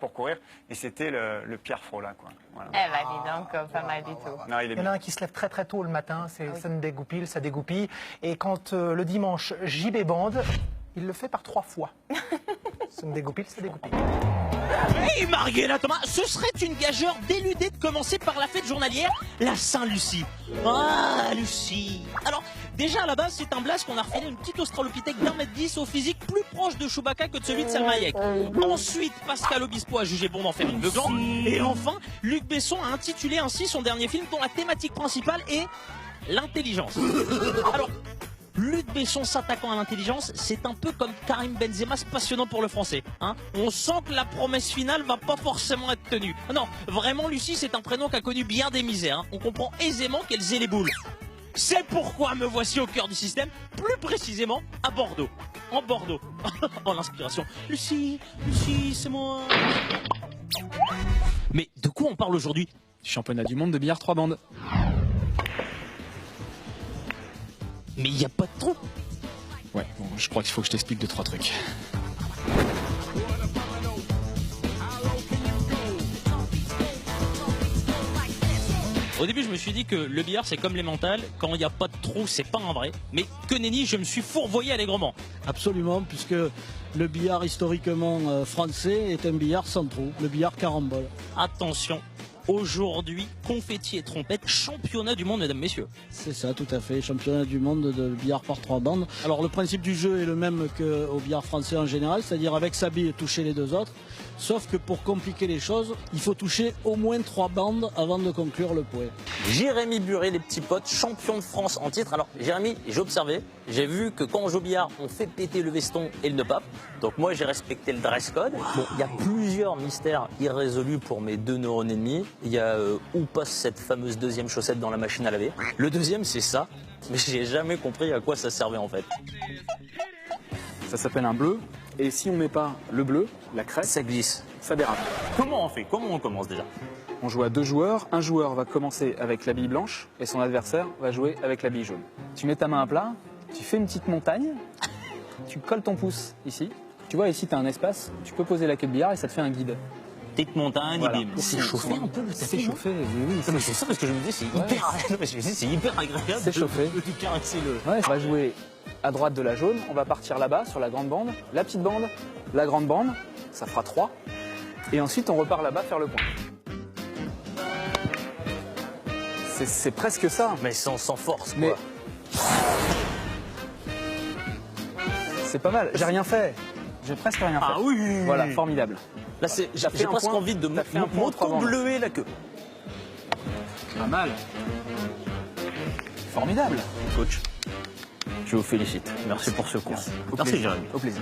pour courir. Et c'était le Pierre Frola, quoi. Voilà. Eh ben, dis donc, pas mal du tout. Non, il Il y en a un qui se lève très très tôt le matin, ça ne dégoupille, ça dégoupille. Et quand le dimanche, JB bande, il le fait par 3 fois. Ça me dégoupille, ça dégoupille. Hey Mariella Thomas, ce serait une gageure d'éludée de commencer par la fête journalière, la Saint-Lucie. Ah, Lucie. Alors, déjà à la base, c'est un blast qu'on a refilé une petite australopithèque d'1m10 au physique plus proche de Chewbacca que de celui de Salma Hayek. Ensuite, Pascal Obispo a jugé bon d'en faire une beuglante. Et enfin, Luc Besson a intitulé ainsi son dernier film dont la thématique principale est l'intelligence. Alors, Luc Besson s'attaquant à l'intelligence, c'est un peu comme Karim Benzema se passionnant pour le français. Hein, on sent que la promesse finale va pas forcément être tenue. Non, vraiment, Lucie, c'est un prénom qui a connu bien des misères. Hein. On comprend aisément qu'elle faisait les boules. C'est pourquoi me voici au cœur du système, plus précisément à Bordeaux. En Bordeaux. Oh, l'inspiration. Lucie, Lucie, c'est moi. Mais de quoi on parle aujourd'hui? Championnat du monde de billard 3 bandes. Mais il n'y a pas de trou. Ouais, bon, je crois qu'il faut que je t'explique 2-3 trucs. Au début, je me suis dit que le billard, c'est comme les mentales. Quand il n'y a pas de trou, c'est pas un vrai. Mais que nenni, je me suis fourvoyé allègrement. Absolument, puisque le billard historiquement français est un billard sans trou, le billard carambole. Attention, aujourd'hui, confetti et trompette, championnat du monde, mesdames, messieurs. C'est ça, tout à fait, championnat du monde de billard par 3 bandes. Alors le principe du jeu est le même qu'au billard français en général, c'est-à-dire avec sa bille toucher les 2 autres. Sauf que pour compliquer les choses, il faut toucher au moins 3 bandes avant de conclure le point. Jérémy Buret, les petits potes, champion de France en titre. Alors, Jérémy, j'ai observé, j'ai vu que quand on joue au billard, on fait péter le veston et le nœud pape. Donc moi, j'ai respecté le dress code. Bon, il y a plusieurs mystères irrésolus pour mes 2 neurones ennemis. Il y a où passe cette fameuse deuxième chaussette dans la machine à laver. Le deuxième, c'est ça. Mais j'ai jamais compris à quoi ça servait en fait. Ça s'appelle un bleu. Et si on met pas le bleu, la crête, Ça glisse. ça dérape. Comment on fait? Comment on commence déjà? On joue à 2 joueurs. Un joueur va commencer avec la bille blanche et son adversaire va jouer avec la bille jaune. Tu mets ta main à plat, tu fais une petite montagne, tu colles ton pouce ici. Tu vois, ici, tu as un espace, tu peux poser la queue de billard et ça te fait un guide. Petite montagne, Voilà. et bim. C'est chauffé un peu le tapis, C'est non? chauffé, oui. Non, mais c'est ça parce que je me dis c'est hyper agréable. C'est chauffé. De caresser le. Ouais, on va jouer à droite de la jaune, on va partir là-bas sur la grande bande, la petite bande, la grande bande, ça fera 3. Et ensuite on repart là-bas faire le point. C'est presque ça. Mais sans force quoi. Mais c'est pas mal, j'ai rien fait. J'ai presque rien fait. Ah oui. Voilà, formidable. Là T'as fait j'ai un presque point, envie de t'as fait un point en 3 bandes. m'auto-bleuer la queue. Pas mal. Formidable. Coach, je vous félicite. Merci pour ce cours. Merci Jérémy. Au plaisir.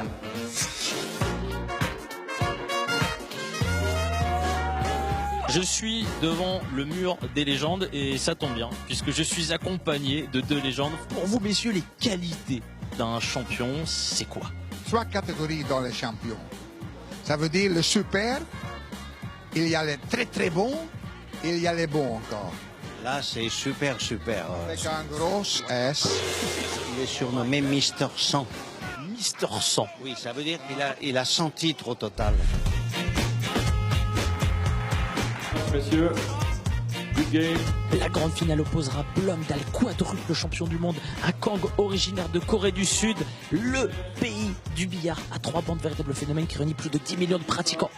Je suis devant le mur des légendes et ça tombe bien puisque je suis accompagné de 2 légendes. Pour vous messieurs, les qualités d'un champion, c'est quoi? 3 catégories dans les champions. Ça veut dire le super, il y a les très très bons, il y a les bons encore. Là, c'est super. Avec un gros S. Il est surnommé Mister 100. Mister 100. Oui, ça veut dire qu'il a 100 titres au total. Messieurs, good game. La grande finale opposera Blomdal, quadruple champion du monde, un Kang originaire de Corée du Sud, le pays du billard à 3 bandes, véritable phénomène qui réunit plus de 10 millions de pratiquants.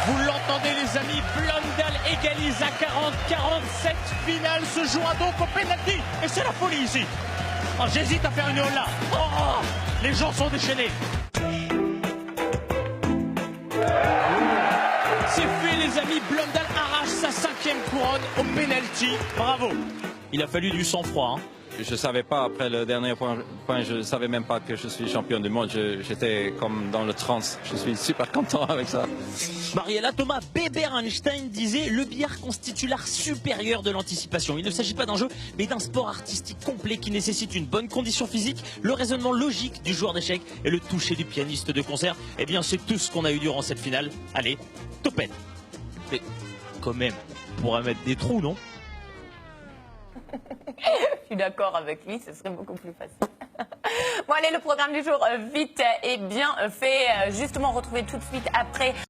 Vous l'entendez les amis, Blomdal égalise à 40-47. Finale se jouera donc au penalty. Et c'est la folie ici. Oh, j'hésite à faire une hola. Oh, les gens sont déchaînés. C'est fait les amis, Blomdal arrache sa 5e couronne au penalty. Bravo. Il a fallu du sang-froid. Hein. je savais pas, après le dernier point, je savais même pas que je suis champion du monde. J'étais comme dans le trance. Je suis super content avec ça. Mariella Thomas Bébert-Einstein disait: le billard constitue l'art supérieur de l'anticipation. Il ne s'agit pas d'un jeu, mais d'un sport artistique complet qui nécessite une bonne condition physique, le raisonnement logique du joueur d'échecs et le toucher du pianiste de concert. Eh bien, c'est tout ce qu'on a eu durant cette finale. Allez, topette. Mais quand même, on pourrait mettre des trous, non? Je suis d'accord avec lui, ce serait beaucoup plus facile. Bon allez, le programme du jour, vite et bien fait. Justement, retrouvez tout de suite après